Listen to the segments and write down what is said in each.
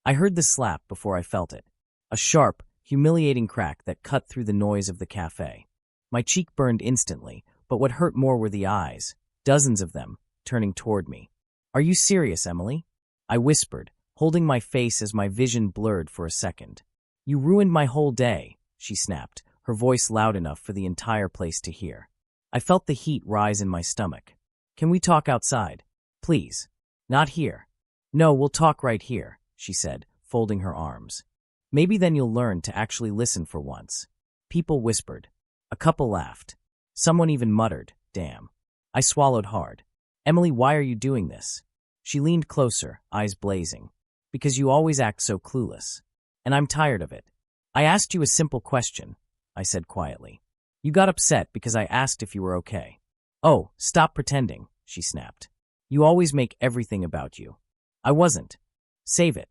I heard the slap before I felt it. A sharp, humiliating crack that cut through the noise of the cafe. My cheek burned instantly, but what hurt more were the eyes, dozens of them, turning toward me. "Are you serious, Emily?" I whispered, holding my face as my vision blurred for a second. "You ruined my whole day," she snapped, her voice loud enough for the entire place to hear. I felt the heat rise in my stomach. "Can we talk outside? Please." "Not here." "No, we'll talk right here," she said, folding her arms. "Maybe then you'll learn to actually listen for once." People whispered. A couple laughed. Someone even muttered, "Damn." I swallowed hard. "Emily, why are you doing this?" She leaned closer, eyes blazing. "Because you always act so clueless. And I'm tired of it. I asked you a simple question," I said quietly. "You got upset because I asked if you were okay." "Oh, stop pretending," she snapped. "You always make everything about you." "I wasn't." "Save it."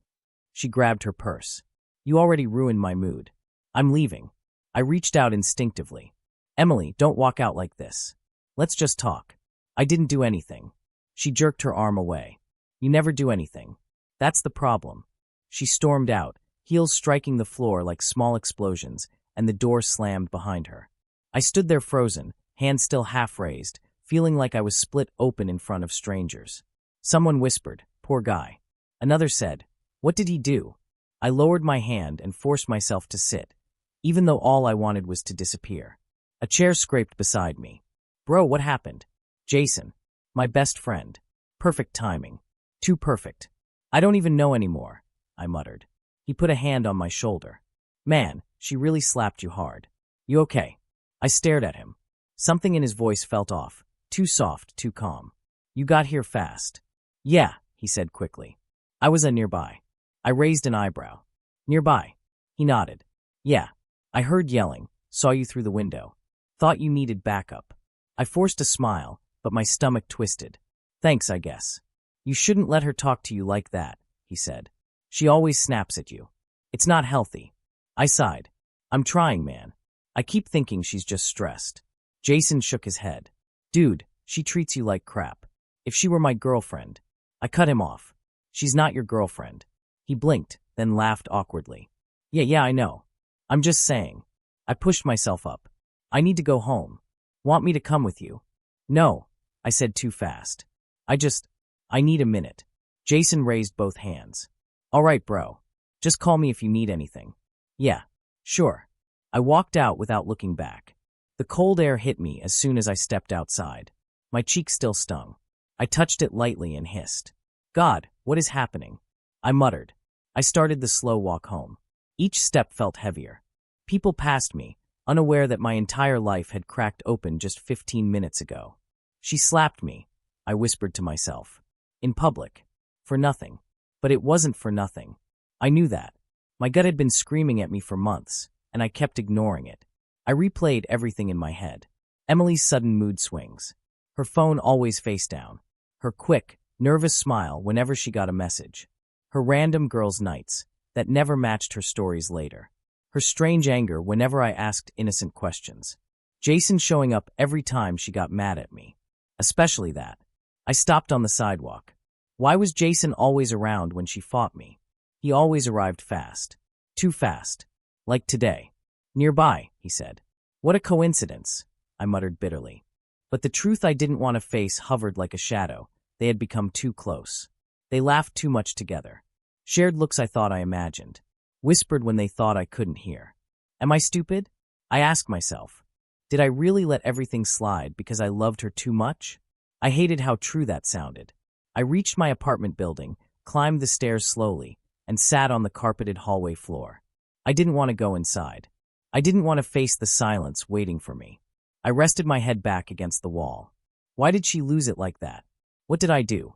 She grabbed her purse. "You already ruined my mood. I'm leaving." I reached out instinctively. "Emily, don't walk out like this. Let's just talk." "I didn't do anything." She jerked her arm away. "You never do anything. That's the problem." She stormed out, heels striking the floor like small explosions, and the door slammed behind her. I stood there frozen, hands still half raised, feeling like I was split open in front of strangers. Someone whispered, "Poor guy." Another said, "What did he do?" I lowered my hand and forced myself to sit, even though all I wanted was to disappear. A chair scraped beside me. "Bro, what happened?" "Jason. My best friend. Perfect timing. Too perfect." "I don't even know anymore," I muttered. He put a hand on my shoulder. "Man, she really slapped you hard. You okay?" I stared at him. Something in his voice felt off. Too soft, too calm. "You got here fast." "Yeah," he said quickly. "I was nearby." I raised an eyebrow. "Nearby?" He nodded. "Yeah. I heard yelling, saw you through the window. Thought you needed backup." I forced a smile, but my stomach twisted. "Thanks, I guess." "You shouldn't let her talk to you like that," he said. "She always snaps at you. It's not healthy." I sighed. "I'm trying, man. I keep thinking she's just stressed." Jason shook his head. "Dude, she treats you like crap. If she were my girlfriend." I cut him off. "She's not your girlfriend." He blinked, then laughed awkwardly. Yeah, I know. I'm just saying." I pushed myself up. "I need to go home. Want me to come with you?" "No," I said too fast. I need a minute." Jason raised both hands. "All right, bro. Just call me if you need anything." "Yeah, sure." I walked out without looking back. The cold air hit me as soon as I stepped outside. My cheek still stung. I touched it lightly and hissed. "God, what is happening?" I muttered. I started the slow walk home. Each step felt heavier. People passed me, unaware that my entire life had cracked open just 15 minutes ago. "She slapped me," I whispered to myself. "In public. For nothing." But it wasn't for nothing. I knew that. My gut had been screaming at me for months, and I kept ignoring it. I replayed everything in my head. Emily's sudden mood swings. Her phone always face down. Her quick, nervous smile whenever she got a message. Her random girls' nights that never matched her stories later. Her strange anger whenever I asked innocent questions. Jason showing up every time she got mad at me. Especially that. I stopped on the sidewalk. Why was Jason always around when she fought me? He always arrived fast. Too fast. Like today. "Nearby," he said. "What a coincidence," I muttered bitterly. But the truth I didn't want to face hovered like a shadow. They had become too close. They laughed too much together. Shared looks I thought I imagined. Whispered when they thought I couldn't hear. Am I stupid? I asked myself. Did I really let everything slide because I loved her too much? I hated how true that sounded. I reached my apartment building, climbed the stairs slowly, and sat on the carpeted hallway floor. I didn't want to go inside. I didn't want to face the silence waiting for me. I rested my head back against the wall. Why did she lose it like that? What did I do?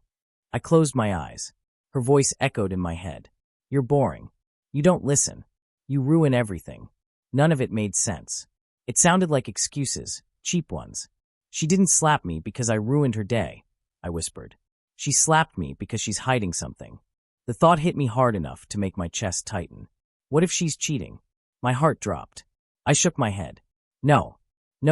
I closed my eyes. Her voice echoed in my head. You're boring. You don't listen. You ruin everything. None of it made sense. It sounded like excuses, cheap ones. She didn't slap me because I ruined her day, I whispered. She slapped me because she's hiding something. The thought hit me hard enough to make my chest tighten. What if she's cheating? My heart dropped. I shook my head. No,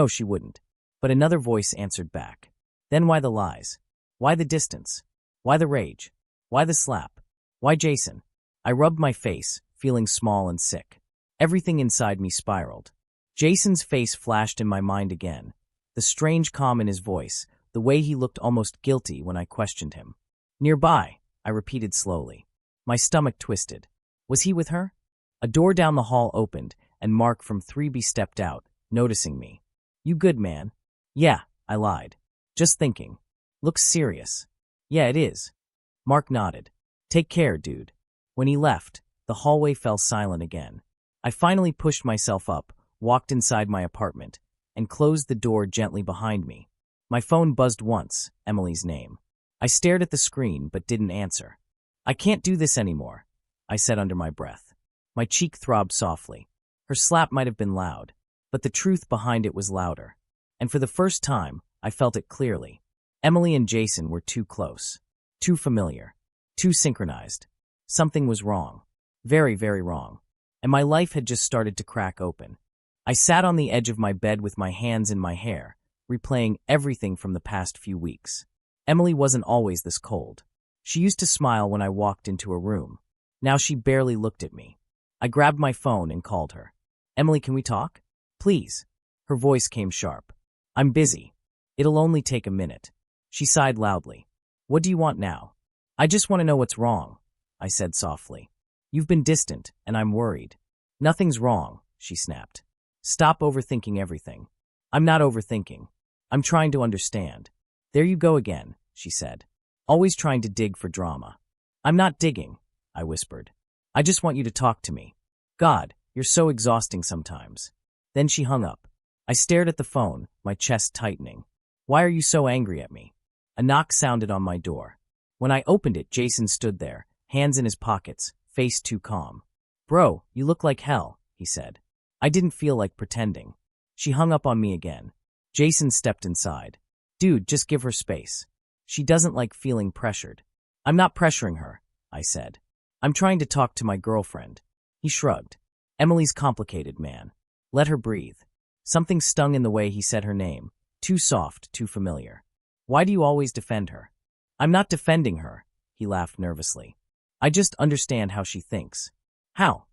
she wouldn't. But another voice answered back. Then why the lies? Why the distance? Why the rage? Why the slap? Why Jason? I rubbed my face, feeling small and sick. Everything inside me spiraled. Jason's face flashed in my mind again. The strange calm in his voice, the way he looked almost guilty when I questioned him. Nearby, I repeated slowly. My stomach twisted. Was he with her? A door down the hall opened, and Mark from 3B stepped out, noticing me. You good, man? Yeah, I lied. Just thinking. Looks serious. Yeah, it is. Mark nodded. Take care, dude. When he left, the hallway fell silent again. I finally pushed myself up, walked inside my apartment, and closed the door gently behind me. My phone buzzed once, Emily's name. I stared at the screen but didn't answer. I can't do this anymore, I said under my breath. My cheek throbbed softly. Her slap might have been loud, but the truth behind it was louder. And for the first time, I felt it clearly. Emily and Jason were too close, too familiar, too synchronized. Something was wrong. Very, very wrong. And my life had just started to crack open. I sat on the edge of my bed with my hands in my hair, replaying everything from the past few weeks. Emily wasn't always this cold. She used to smile when I walked into a room. Now she barely looked at me. I grabbed my phone and called her. Emily, can we talk? Please. Her voice came sharp. I'm busy. It'll only take a minute. She sighed loudly. What do you want now? I just want to know what's wrong, I said softly. You've been distant, and I'm worried. Nothing's wrong, she snapped. Stop overthinking everything. I'm not overthinking. I'm trying to understand. There you go again, she said. Always trying to dig for drama. I'm not digging, I whispered. I just want you to talk to me. God, you're so exhausting sometimes. Then she hung up. I stared at the phone, my chest tightening. Why are you so angry at me? A knock sounded on my door. When I opened it, Jason stood there, hands in his pockets, face too calm. Bro, you look like hell, he said. I didn't feel like pretending. She hung up on me again. Jason stepped inside. Dude, just give her space. She doesn't like feeling pressured. I'm not pressuring her, I said. I'm trying to talk to my girlfriend. He shrugged. Emily's complicated, man. Let her breathe. Something stung in the way he said her name. Too soft, too familiar. Why do you always defend her? I'm not defending her, he laughed nervously. I just understand how she thinks. How?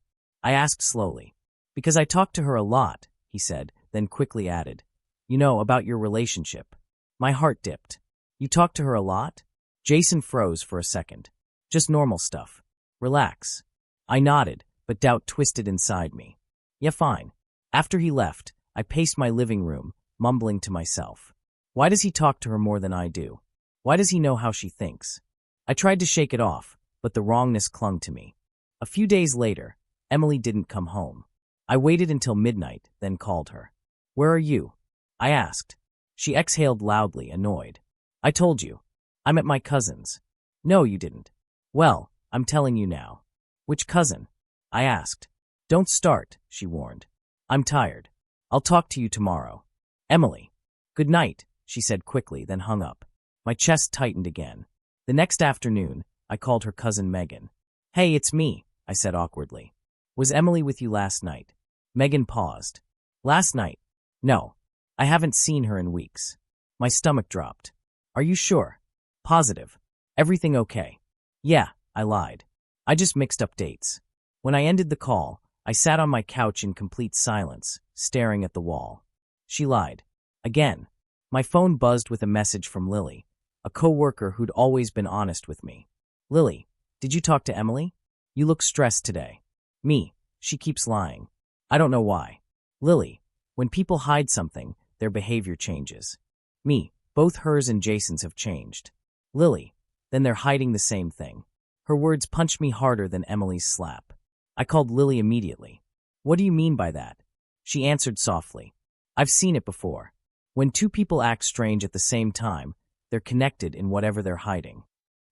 I asked slowly. Because I talk to her a lot, he said, then quickly added. You know, about your relationship. My heart dipped. You talk to her a lot? Jason froze for a second. Just normal stuff. Relax. I nodded, but doubt twisted inside me. Yeah, fine. After he left, I paced my living room, mumbling to myself. Why does he talk to her more than I do? Why does he know how she thinks? I tried to shake it off, but the wrongness clung to me. A few days later, Emily didn't come home. I waited until midnight, then called her. Where are you? I asked. She exhaled loudly, annoyed. I told you. I'm at my cousin's. No, you didn't. Well, I'm telling you now. Which cousin? I asked. Don't start, she warned. I'm tired. I'll talk to you tomorrow. Emily. Good night, she said quickly, then hung up. My chest tightened again. The next afternoon, I called her cousin Megan. Hey, it's me, I said awkwardly. Was Emily with you last night? Megan paused. Last night? No. I haven't seen her in weeks. My stomach dropped. Are you sure? Positive. Everything okay? Yeah, I lied. I just mixed up dates. When I ended the call, I sat on my couch in complete silence, staring at the wall. She lied. Again. My phone buzzed with a message from Lily, a coworker who'd always been honest with me. Lily, did you talk to Emily? You look stressed today. Me, she keeps lying. I don't know why. Lily, when people hide something, their behavior changes. Me, both hers and Jason's have changed. Lily, then they're hiding the same thing. Her words punched me harder than Emily's slap. I called Lily immediately. What do you mean by that? She answered softly. I've seen it before. When two people act strange at the same time, they're connected in whatever they're hiding.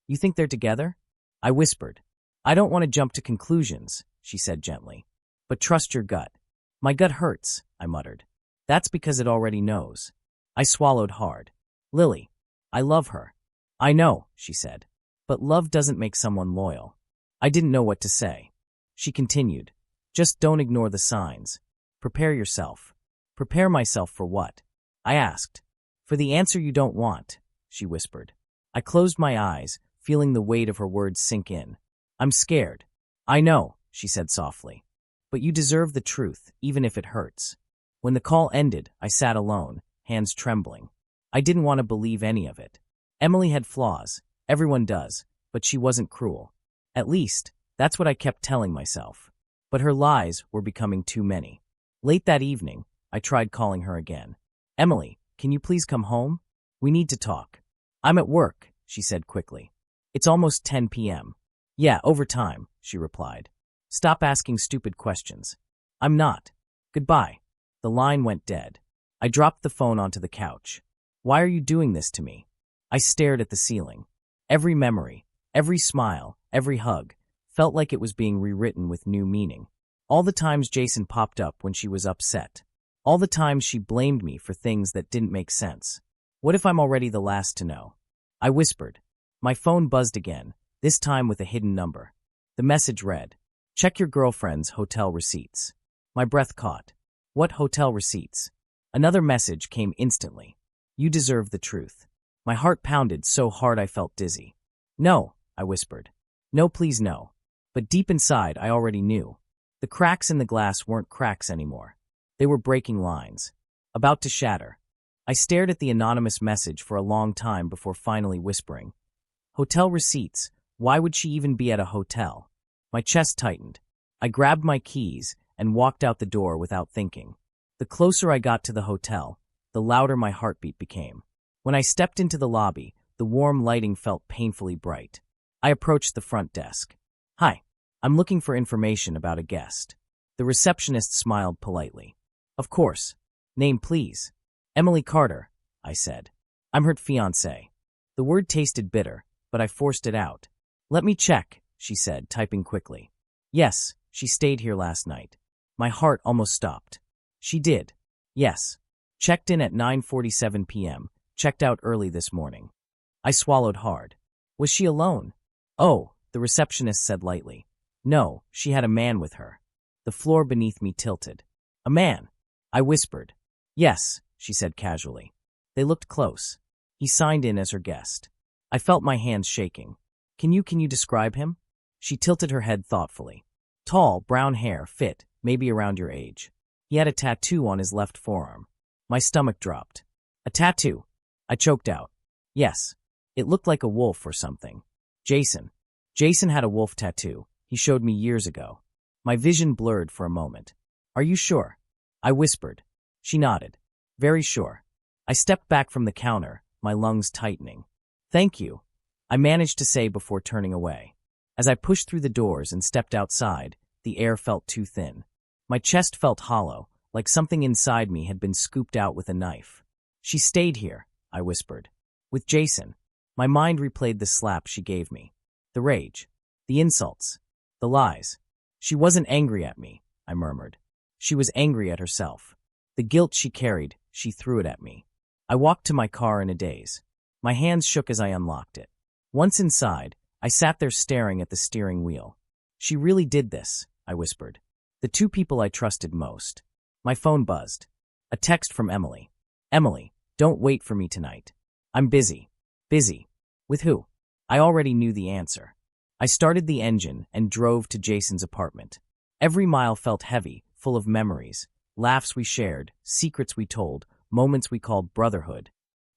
You think they're together? I whispered. I don't want to jump to conclusions, she said gently. But trust your gut. My gut hurts, I muttered. That's because it already knows. I swallowed hard. Lily, I love her. I know, she said. But love doesn't make someone loyal. I didn't know what to say. She continued. Just don't ignore the signs. Prepare yourself. Prepare myself for what? I asked. For the answer you don't want, she whispered. I closed my eyes, feeling the weight of her words sink in. I'm scared. I know, she said softly. But you deserve the truth, even if it hurts. When the call ended, I sat alone, hands trembling. I didn't want to believe any of it. Emily had flaws. Everyone does. But she wasn't cruel. At least, that's what I kept telling myself. But her lies were becoming too many. Late that evening, I tried calling her again. Emily, can you please come home? We need to talk. I'm at work, she said quickly. It's almost 10 p.m. Yeah, overtime, she replied. Stop asking stupid questions. I'm not. Goodbye. The line went dead. I dropped the phone onto the couch. Why are you doing this to me? I stared at the ceiling. Every memory, every smile, every hug, felt like it was being rewritten with new meaning. All the times Jason popped up when she was upset. All the times she blamed me for things that didn't make sense. What if I'm already the last to know? I whispered. My phone buzzed again, this time with a hidden number. The message read, check your girlfriend's hotel receipts. My breath caught. What hotel receipts? Another message came instantly. You deserve the truth. My heart pounded so hard I felt dizzy. No, I whispered. No, please no. But deep inside, I already knew. The cracks in the glass weren't cracks anymore. They were breaking lines. About to shatter. I stared at the anonymous message for a long time before finally whispering. Hotel receipts. Why would she even be at a hotel? My chest tightened. I grabbed my keys and walked out the door without thinking. The closer I got to the hotel, the louder my heartbeat became. When I stepped into the lobby, the warm lighting felt painfully bright. I approached the front desk. Hi, I'm looking for information about a guest. The receptionist smiled politely. Of course. Name, please. Emily Carter, I said. I'm her fiancé. The word tasted bitter, but I forced it out. Let me check, she said, typing quickly. Yes, she stayed here last night. My heart almost stopped. She did. Yes. Checked in at 9:47 p.m., checked out early this morning. I swallowed hard. Was she alone? Oh, the receptionist said lightly. No, she had a man with her. The floor beneath me tilted. A man? I whispered. Yes, she said casually. They looked close. He signed in as her guest. I felt my hands shaking. Can you describe him? She tilted her head thoughtfully. Tall, brown hair, fit, maybe around your age. He had a tattoo on his left forearm. My stomach dropped. A tattoo? I choked out. Yes. It looked like a wolf or something. Jason. Jason had a wolf tattoo. He showed me years ago. My vision blurred for a moment. Are you sure? I whispered. She nodded. Very sure. I stepped back from the counter, my lungs tightening. Thank you, I managed to say before turning away. As I pushed through the doors and stepped outside, the air felt too thin. My chest felt hollow, like something inside me had been scooped out with a knife. She stayed here, I whispered. With Jason. My mind replayed the slap she gave me. The rage. The insults. The lies. She wasn't angry at me, I murmured. She was angry at herself. The guilt she carried, she threw it at me. I walked to my car in a daze. My hands shook as I unlocked it. Once inside, I sat there staring at the steering wheel. She really did this, I whispered. The two people I trusted most. My phone buzzed. A text from Emily. Emily, don't wait for me tonight. I'm busy. Busy. With who? I already knew the answer. I started the engine and drove to Jason's apartment. Every mile felt heavy, full of memories, laughs we shared, secrets we told, moments we called brotherhood.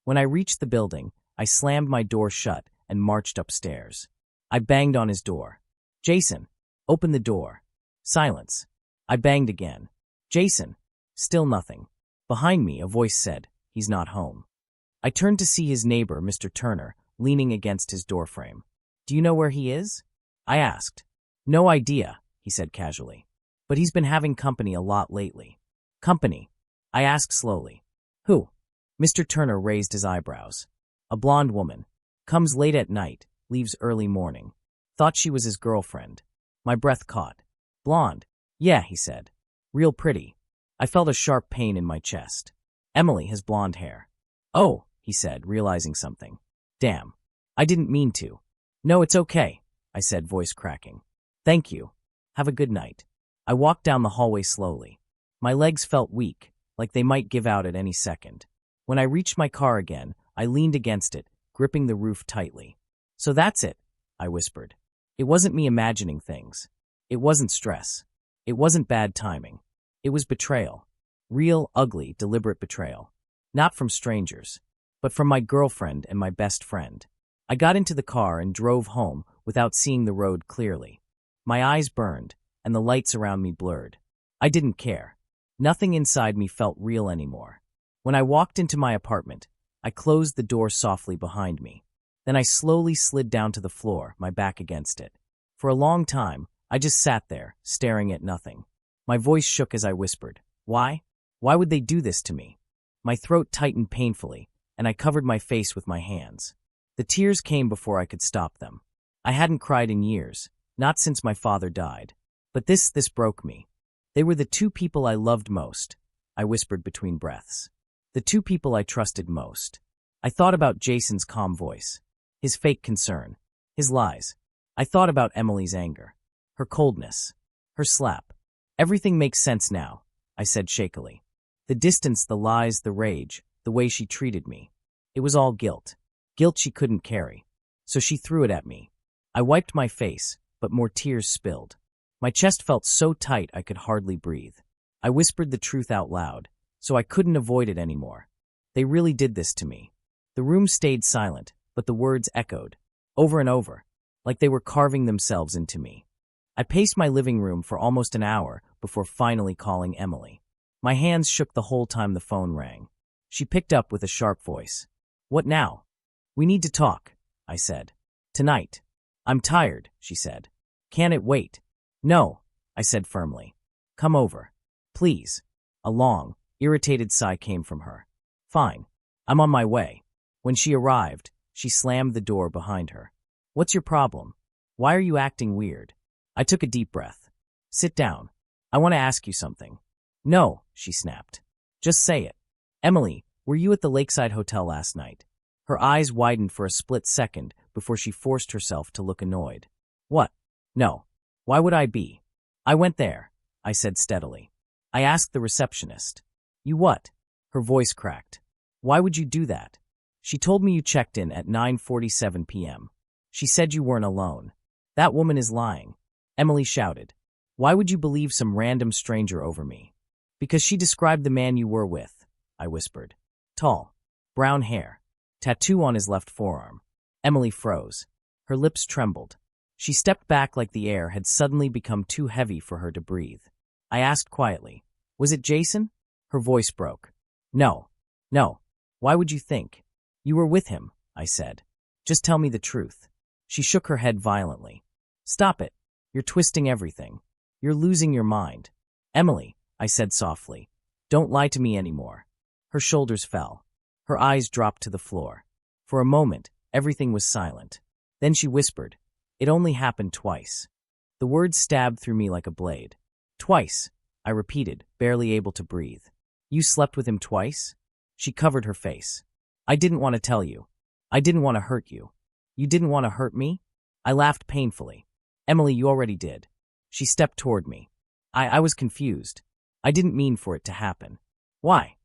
When I reached the building, I slammed my door shut and marched upstairs. I banged on his door. Jason, open the door. Silence. I banged again. Jason. Still nothing. Behind me, a voice said, he's not home. I turned to see his neighbor, Mr. Turner, leaning against his doorframe. Do you know where he is? I asked. No idea, he said casually. But he's been having company a lot lately. Company? I asked slowly. Who? Mr. Turner raised his eyebrows. A blonde woman. Comes late at night, leaves early morning. Thought she was his girlfriend. My breath caught. Blonde? Yeah, he said. Real pretty. I felt a sharp pain in my chest. Emily has blonde hair. Oh, he said, realizing something. Damn. I didn't mean to. No, it's okay, I said, voice cracking. Thank you. Have a good night. I walked down the hallway slowly. My legs felt weak, like they might give out at any second. When I reached my car again, I leaned against it, gripping the roof tightly. So that's it, I whispered. It wasn't me imagining things. It wasn't stress. It wasn't bad timing. It was betrayal. Real, ugly, deliberate betrayal. Not from strangers, but from my girlfriend and my best friend. I got into the car and drove home without seeing the road clearly. My eyes burned, and the lights around me blurred. I didn't care. Nothing inside me felt real anymore. When I walked into my apartment, I closed the door softly behind me. Then I slowly slid down to the floor, my back against it. For a long time, I just sat there, staring at nothing. My voice shook as I whispered, "Why? Why would they do this to me?" My throat tightened painfully, and I covered my face with my hands. The tears came before I could stop them. I hadn't cried in years, not since my father died. But this broke me. They were the two people I loved most, I whispered between breaths. The two people I trusted most. I thought about Jason's calm voice, his fake concern, his lies. I thought about Emily's anger, her coldness, her slap. Everything makes sense now, I said shakily. The distance, the lies, the rage, the way she treated me. It was all guilt. Guilt she couldn't carry. So she threw it at me. I wiped my face, but more tears spilled. My chest felt so tight I could hardly breathe. I whispered the truth out loud, so I couldn't avoid it anymore. They really did this to me. The room stayed silent, but the words echoed, over and over, like they were carving themselves into me. I paced my living room for almost an hour before finally calling Emily. My hands shook the whole time the phone rang. She picked up with a sharp voice. "What now?" "We need to talk," I said. "Tonight." "I'm tired," she said. "Can it wait?" "No," I said firmly. "Come over. Please." A long, irritated sigh came from her. "Fine. I'm on my way." When she arrived, she slammed the door behind her. "What's your problem? Why are you acting weird?" I took a deep breath. "Sit down. I want to ask you something." "No," she snapped. "Just say it." "Emily, were you at the Lakeside Hotel last night?" Her eyes widened for a split second before she forced herself to look annoyed. "What? No. Why would I be?" "I went there," I said steadily. "I asked the receptionist." "You what?" Her voice cracked. "Why would you do that?" "She told me you checked in at 9:47 p.m. She said you weren't alone." "That woman is lying," Emily shouted. "Why would you believe some random stranger over me?" "Because she described the man you were with," I whispered. "Tall, brown hair, tattoo on his left forearm." Emily froze. Her lips trembled. She stepped back like the air had suddenly become too heavy for her to breathe. I asked quietly, "Was it Jason?" Her voice broke. No. Why would you think?" "You were with him," I said. "Just tell me the truth." She shook her head violently. "Stop it. You're twisting everything. You're losing your mind." "Emily," I said softly, "don't lie to me anymore." Her shoulders fell. Her eyes dropped to the floor. For a moment, everything was silent. Then she whispered, "It only happened twice." The words stabbed through me like a blade. "Twice," I repeated, barely able to breathe. "You slept with him twice?" She covered her face. "I didn't want to tell you. I didn't want to hurt you." "You didn't want to hurt me?" I laughed painfully. "Emily, you already did." She stepped toward me. I was confused. I didn't mean for it to happen. "Why?"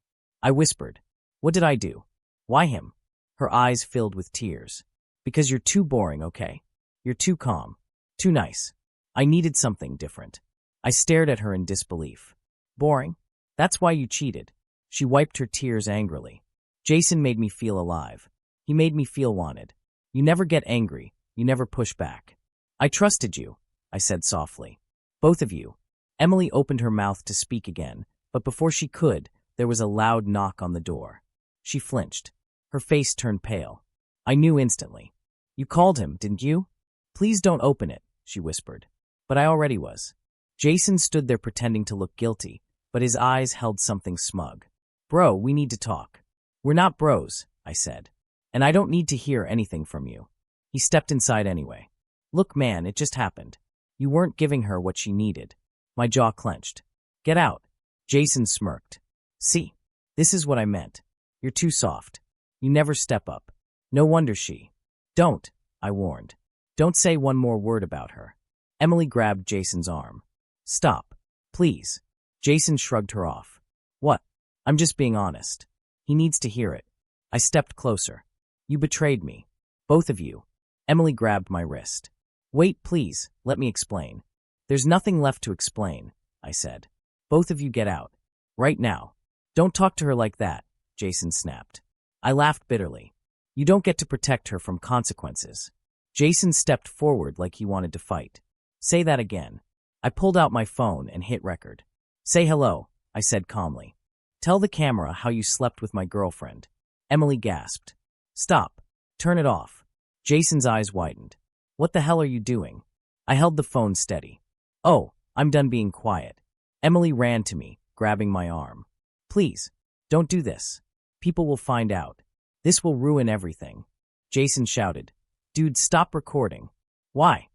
I whispered. "What did I do? Why him?" Her eyes filled with tears. "Because you're too boring, okay? You're too calm. Too nice. I needed something different." I stared at her in disbelief. "Boring? That's why you cheated." She wiped her tears angrily. "Jason made me feel alive. He made me feel wanted. You never get angry. You never push back." "I trusted you," I said softly. "Both of you." Emily opened her mouth to speak again, but before she could, there was a loud knock on the door. She flinched. Her face turned pale. I knew instantly. "You called him, didn't you?" "Please don't open it," she whispered. But I already was. Jason stood there pretending to look guilty, but his eyes held something smug. "Bro, we need to talk." "We're not bros," I said. "And I don't need to hear anything from you." He stepped inside anyway. "Look, man, it just happened. You weren't giving her what she needed." My jaw clenched. "Get out." Jason smirked. "See, this is what I meant. You're too soft. You never step up. No wonder she—" "Don't," I warned. "Don't say one more word about her." Emily grabbed Jason's arm. "Stop. Please." Jason shrugged her off. "What?" "I'm just being honest. He needs to hear it." I stepped closer. "You betrayed me. Both of you." Emily grabbed my wrist. "Wait, please, let me explain." There's nothing left to explain, I said. Both of you get out. Right now. Don't talk to her like that, Jason snapped. I laughed bitterly. You don't get to protect her from consequences. Jason stepped forward like he wanted to fight. Say that again. I pulled out my phone and hit record. Say hello, I said calmly. Tell the camera how you slept with my girlfriend. Emily gasped. Stop. Turn it off. Jason's eyes widened. What the hell are you doing? I held the phone steady. Oh, I'm done being quiet. Emily ran to me, grabbing my arm. Please, don't do this. People will find out. This will ruin everything. Jason shouted. Dude, stop recording. Why?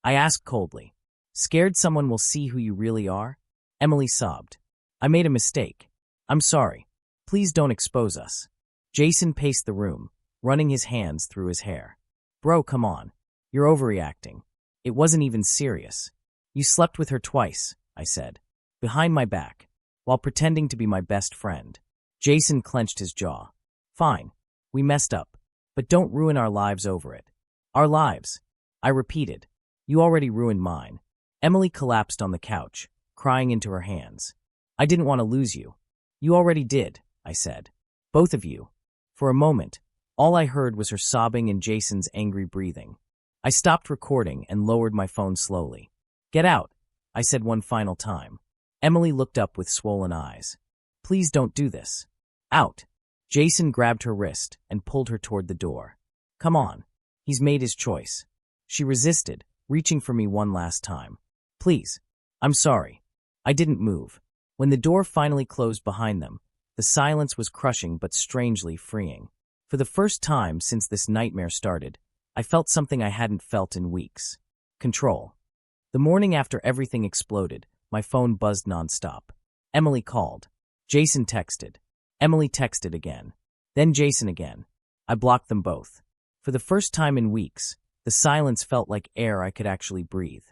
I asked coldly. Scared someone will see who you really are? Emily sobbed. I made a mistake. I'm sorry. Please don't expose us. Jason paced the room, running his hands through his hair. Bro, come on. You're overreacting. It wasn't even serious. You slept with her twice, I said, behind my back, while pretending to be my best friend. Jason clenched his jaw. Fine. We messed up. But don't ruin our lives over it. Our lives. I repeated. You already ruined mine. Emily collapsed on the couch, crying into her hands. I didn't want to lose you. You already did, I said. Both of you. For a moment, all I heard was her sobbing and Jason's angry breathing. I stopped recording and lowered my phone slowly. Get out, I said one final time. Emily looked up with swollen eyes. Please don't do this. Out. Jason grabbed her wrist and pulled her toward the door. Come on. He's made his choice. She resisted, reaching for me one last time. Please. I'm sorry. I didn't move. When the door finally closed behind them, the silence was crushing but strangely freeing. For the first time since this nightmare started, I felt something I hadn't felt in weeks. Control. The morning after everything exploded, my phone buzzed nonstop. Emily called. Jason texted. Emily texted again. Then Jason again. I blocked them both. For the first time in weeks, the silence felt like air I could actually breathe.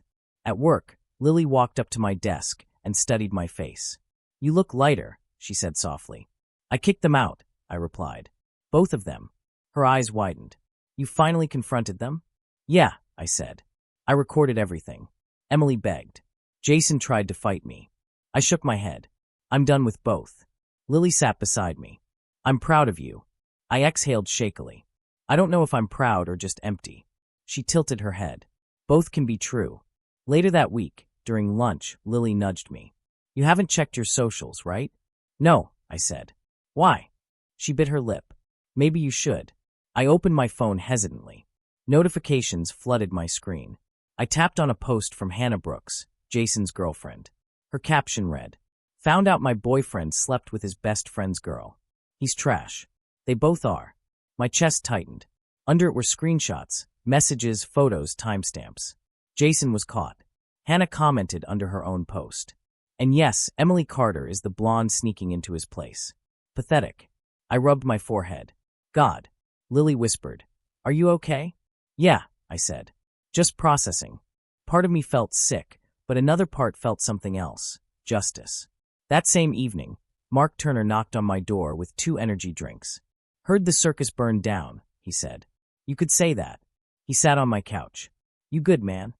At work, Lily walked up to my desk and studied my face. You look lighter, she said softly. I kicked them out, I replied. Both of them. Her eyes widened. You finally confronted them? Yeah, I said. I recorded everything. Emily begged. Jason tried to fight me. I shook my head. I'm done with both. Lily sat beside me. I'm proud of you. I exhaled shakily. I don't know if I'm proud or just empty. She tilted her head. Both can be true. Later that week, during lunch, Lily nudged me. You haven't checked your socials, right? No, I said. Why? She bit her lip. Maybe you should. I opened my phone hesitantly. Notifications flooded my screen. I tapped on a post from Hannah Brooks, Jason's girlfriend. Her caption read, Found out my boyfriend slept with his best friend's girl. He's trash. They both are. My chest tightened. Under it were screenshots, messages, photos, timestamps. Jason was caught. Hannah commented under her own post. And yes, Emily Carter is the blonde sneaking into his place. Pathetic. I rubbed my forehead. God. Lily whispered. Are you okay? Yeah, I said. Just processing. Part of me felt sick, but another part felt something else. Justice. That same evening, Mark Turner knocked on my door with 2 energy drinks. Heard the circus burn down, he said. You could say that. He sat on my couch. You good, man?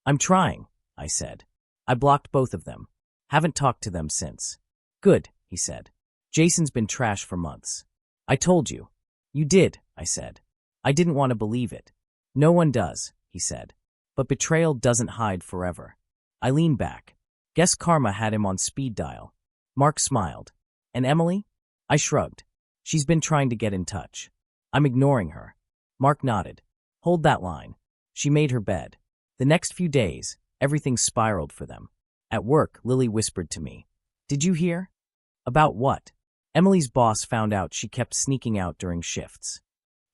I'm trying, I said. I blocked both of them. Haven't talked to them since. Good, he said. Jason's been trash for months. I told you. You did, I said. I didn't want to believe it. No one does, he said. But betrayal doesn't hide forever. I leaned back. Guess karma had him on speed dial. Mark smiled. And Emily? I shrugged. She's been trying to get in touch. I'm ignoring her. Mark nodded. Hold that line. She made her bed. The next few days, everything spiraled for them. At work, Lily whispered to me. Did you hear? About what? Emily's boss found out she kept sneaking out during shifts.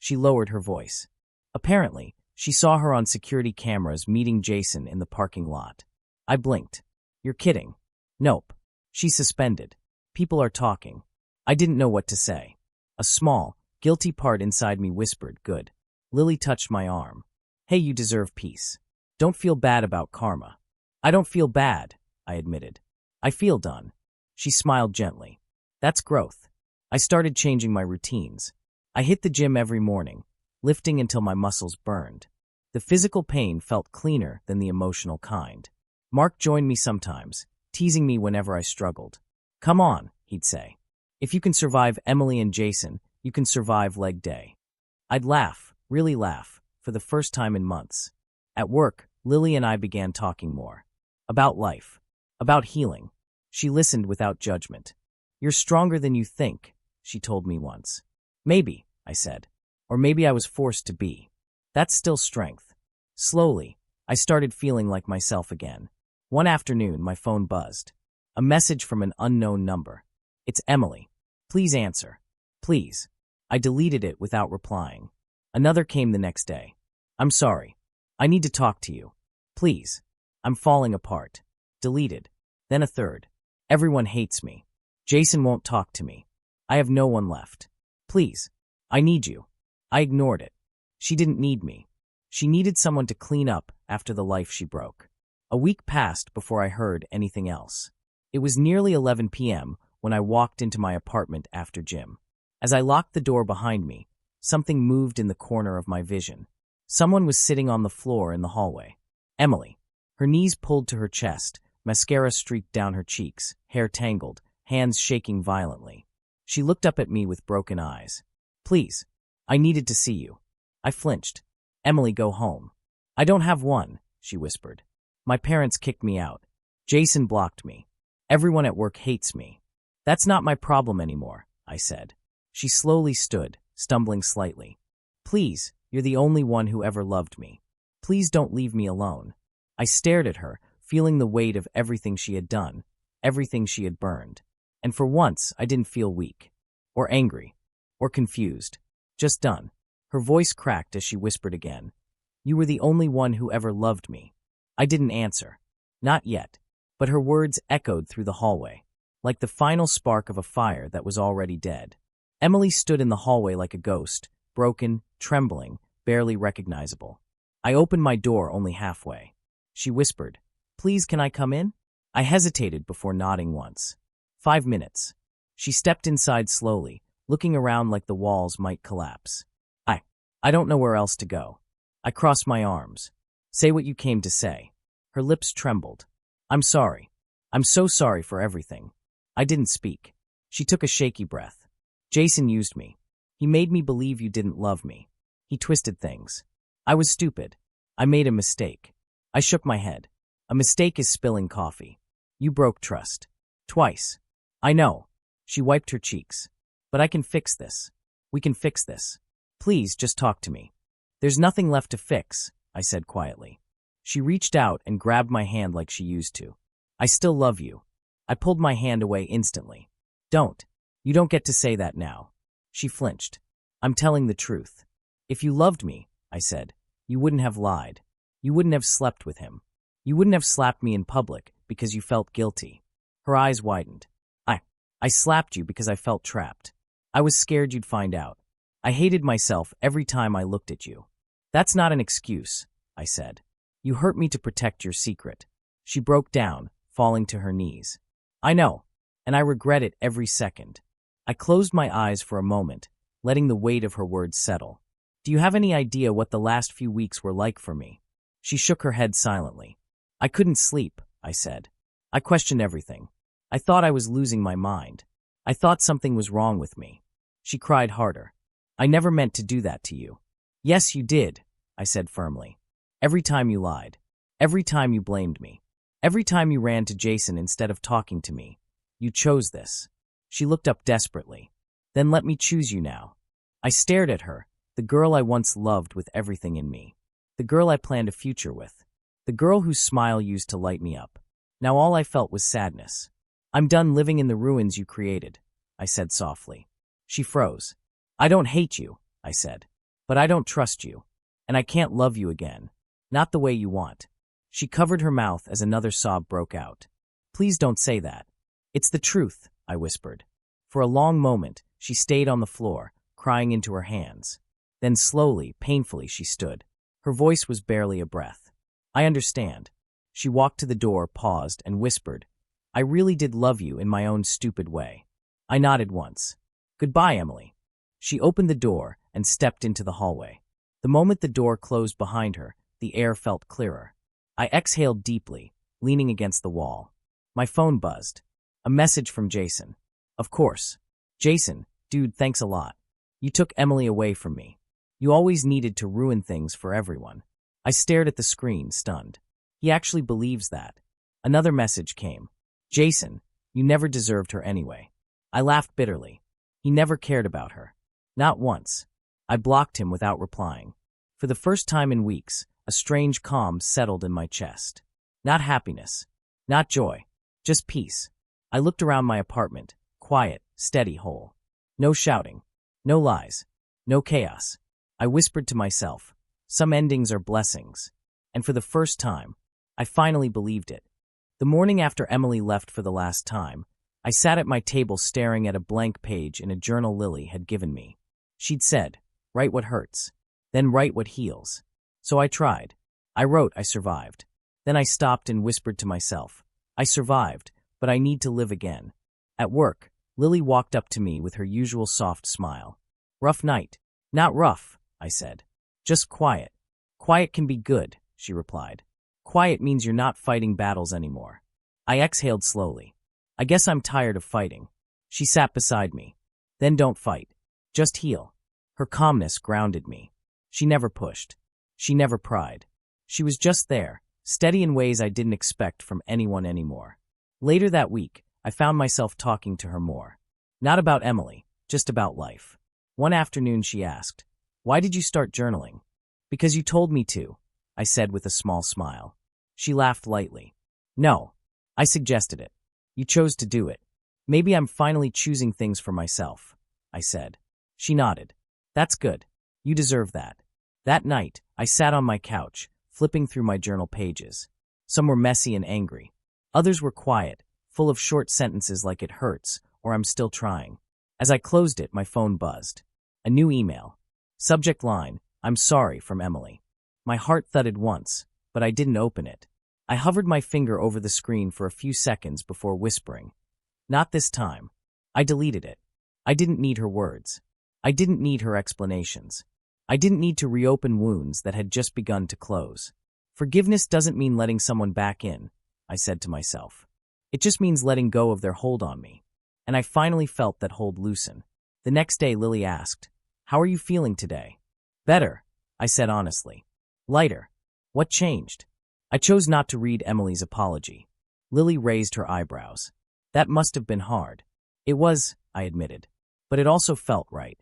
She lowered her voice. Apparently, she saw her on security cameras meeting Jason in the parking lot. I blinked. You're kidding. Nope. She's suspended. People are talking. I didn't know what to say. A small, guilty part inside me whispered, good. Lily touched my arm. Hey, you deserve peace. Don't feel bad about karma. I don't feel bad, I admitted. I feel done. She smiled gently. That's growth. I started changing my routines. I hit the gym every morning, lifting until my muscles burned. The physical pain felt cleaner than the emotional kind. Mark joined me sometimes, teasing me whenever I struggled. Come on, he'd say. If you can survive Emily and Jason, you can survive leg day. I'd laugh, really laugh, for the first time in months. At work, Lily and I began talking more. About life. About healing. She listened without judgment. You're stronger than you think, she told me once. Maybe, I said. Or maybe I was forced to be. That's still strength. Slowly, I started feeling like myself again. One afternoon, my phone buzzed. A message from an unknown number. It's Emily. Please answer. Please. I deleted it without replying. Another came the next day. I'm sorry. I need to talk to you. Please. I'm falling apart. Deleted. Then a third. Everyone hates me. Jason won't talk to me. I have no one left. Please. I need you. I ignored it. She didn't need me. She needed someone to clean up after the life she broke. A week passed before I heard anything else. It was nearly 11 p.m. when I walked into my apartment after gym. As I locked the door behind me, something moved in the corner of my vision. Someone was sitting on the floor in the hallway. Emily. Her knees pulled to her chest, mascara streaked down her cheeks, hair tangled, hands shaking violently. She looked up at me with broken eyes. Please. I needed to see you. I flinched. Emily, go home. I don't have one, she whispered. My parents kicked me out. Jason blocked me. Everyone at work hates me. That's not my problem anymore, I said. She slowly stood, stumbling slightly. Please, you're the only one who ever loved me. Please don't leave me alone. I stared at her, feeling the weight of everything she had done, everything she had burned. And for once, I didn't feel weak, or angry, or confused. Just done. Her voice cracked as she whispered again. You were the only one who ever loved me. I didn't answer. Not yet. But her words echoed through the hallway, like the final spark of a fire that was already dead. Emily stood in the hallway like a ghost, broken, trembling, barely recognizable. I opened my door only halfway. She whispered, Please, can I come in? I hesitated before nodding once. 5 minutes. She stepped inside slowly, looking around like the walls might collapse. I don't know where else to go. I crossed my arms. Say what you came to say. Her lips trembled. I'm sorry. I'm so sorry for everything. I didn't speak. She took a shaky breath. Jason used me. He made me believe you didn't love me. He twisted things. I was stupid. I made a mistake. I shook my head. A mistake is spilling coffee. You broke trust. Twice. I know. She wiped her cheeks. But I can fix this. We can fix this. Please, just talk to me. There's nothing left to fix, I said quietly. She reached out and grabbed my hand like she used to. I still love you. I pulled my hand away instantly. Don't. You don't get to say that now. She flinched. I'm telling the truth. If you loved me, I said, you wouldn't have lied. You wouldn't have slept with him. You wouldn't have slapped me in public because you felt guilty. Her eyes widened. I slapped you because I felt trapped. I was scared you'd find out. I hated myself every time I looked at you. That's not an excuse, I said. You hurt me to protect your secret. She broke down, falling to her knees. I know, and I regret it every second. I closed my eyes for a moment, letting the weight of her words settle. Do you have any idea what the last few weeks were like for me? She shook her head silently. I couldn't sleep, I said. I questioned everything. I thought I was losing my mind. I thought something was wrong with me. She cried harder. I never meant to do that to you. Yes, you did, I said firmly. Every time you lied. Every time you blamed me. Every time you ran to Jason instead of talking to me. You chose this. She looked up desperately. Then let me choose you now. I stared at her, the girl I once loved with everything in me. The girl I planned a future with. The girl whose smile used to light me up. Now all I felt was sadness. I'm done living in the ruins you created, I said softly. She froze. I don't hate you, I said. But I don't trust you. And I can't love you again. Not the way you want. She covered her mouth as another sob broke out. Please don't say that. It's the truth, I whispered. For a long moment, she stayed on the floor, crying into her hands. Then slowly, painfully, she stood. Her voice was barely a breath. I understand. She walked to the door, paused, and whispered, I really did love you in my own stupid way. I nodded once. Goodbye, Emily. She opened the door and stepped into the hallway. The moment the door closed behind her, the air felt clearer. I exhaled deeply, leaning against the wall. My phone buzzed. A message from Jason. Of course. Jason, dude, thanks a lot. You took Emily away from me. You always needed to ruin things for everyone. I stared at the screen, stunned. He actually believes that. Another message came. Jason, you never deserved her anyway. I laughed bitterly. He never cared about her. Not once. I blocked him without replying. For the first time in weeks, a strange calm settled in my chest. Not happiness. Not joy. Just peace. I looked around my apartment. Quiet, steady, whole. No shouting. No lies. No chaos. I whispered to myself, some endings are blessings. And for the first time, I finally believed it. The morning after Emily left for the last time, I sat at my table staring at a blank page in a journal Lily had given me. She'd said, write what hurts, then write what heals. So I tried. I wrote, I survived. Then I stopped and whispered to myself, I survived, but I need to live again. At work, Lily walked up to me with her usual soft smile. Rough night. Not rough, I said. Just quiet. Quiet can be good, she replied. Quiet means you're not fighting battles anymore. I exhaled slowly. I guess I'm tired of fighting. She sat beside me. Then don't fight. Just heal. Her calmness grounded me. She never pushed. She never pried. She was just there, steady in ways I didn't expect from anyone anymore. Later that week, I found myself talking to her more. Not about Emily, just about life. One afternoon she asked, why did you start journaling? Because you told me to, I said with a small smile. She laughed lightly. No, I suggested it. You chose to do it. Maybe I'm finally choosing things for myself, I said. She nodded. That's good. You deserve that. That night, I sat on my couch, flipping through my journal pages. Some were messy and angry. Others were quiet, full of short sentences like it hurts or I'm still trying. As I closed it, my phone buzzed. A new email. Subject line, I'm sorry, from Emily. My heart thudded once, but I didn't open it. I hovered my finger over the screen for a few seconds before whispering. Not this time. I deleted it. I didn't need her words. I didn't need her explanations. I didn't need to reopen wounds that had just begun to close. Forgiveness doesn't mean letting someone back in, I said to myself. It just means letting go of their hold on me. And I finally felt that hold loosen. The next day, Lily asked, how are you feeling today? Better, I said honestly. Lighter. What changed? I chose not to read Emily's apology. Lily raised her eyebrows. That must have been hard. It was, I admitted. But it also felt right.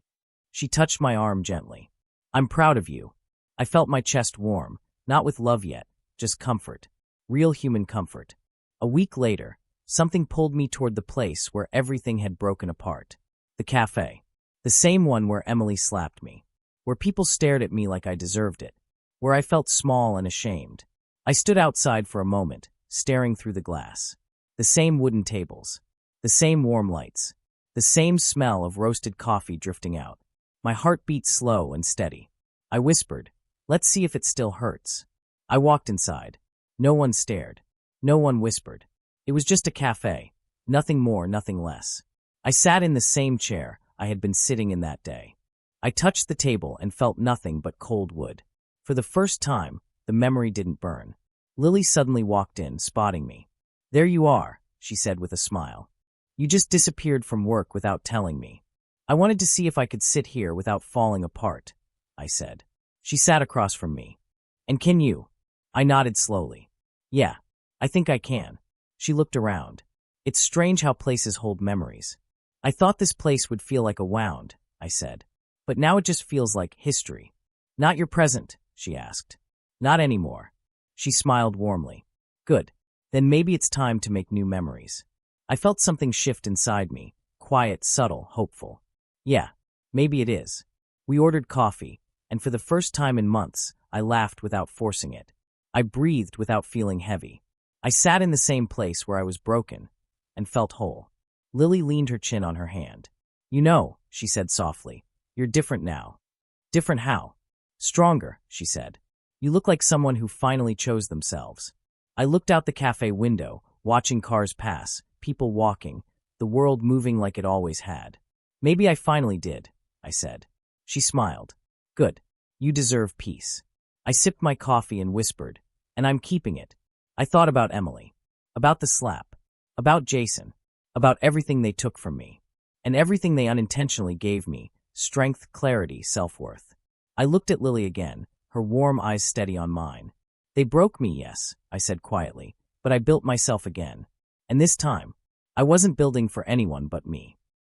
She touched my arm gently. I'm proud of you. I felt my chest warm, not with love yet, just comfort. Real human comfort. A week later, something pulled me toward the place where everything had broken apart. The cafe. The same one where Emily slapped me. Where people stared at me like I deserved it. Where I felt small and ashamed. I stood outside for a moment, staring through the glass. The same wooden tables. The same warm lights. The same smell of roasted coffee drifting out. My heart beat slow and steady. I whispered, let's see if it still hurts. I walked inside. No one stared. No one whispered. It was just a cafe. Nothing more, nothing less. I sat in the same chair I had been sitting in that day. I touched the table and felt nothing but cold wood. For the first time, the memory didn't burn. Lily suddenly walked in, spotting me. There you are, she said with a smile. You just disappeared from work without telling me. I wanted to see if I could sit here without falling apart, I said. She sat across from me. And can you? I nodded slowly. Yeah, I think I can. She looked around. It's strange how places hold memories. I thought this place would feel like a wound, I said. But now it just feels like history. Not your present, she asked. Not anymore. She smiled warmly. Good. Then maybe it's time to make new memories. I felt something shift inside me, quiet, subtle, hopeful. Yeah, maybe it is. We ordered coffee, and for the first time in months, I laughed without forcing it. I breathed without feeling heavy. I sat in the same place where I was broken, and felt whole. Lily leaned her chin on her hand. You know, she said softly, you're different now. Different how? Stronger, she said. You look like someone who finally chose themselves. I looked out the cafe window, watching cars pass, people walking, the world moving like it always had. Maybe I finally did, I said. She smiled. Good. You deserve peace. I sipped my coffee and whispered, and I'm keeping it. I thought about Emily, about the slap, about Jason, about everything they took from me, and everything they unintentionally gave me: strength, clarity, self-worth. I looked at Lily again, her warm eyes steady on mine. They broke me, yes, I said quietly, but I built myself again. And this time, I wasn't building for anyone but me.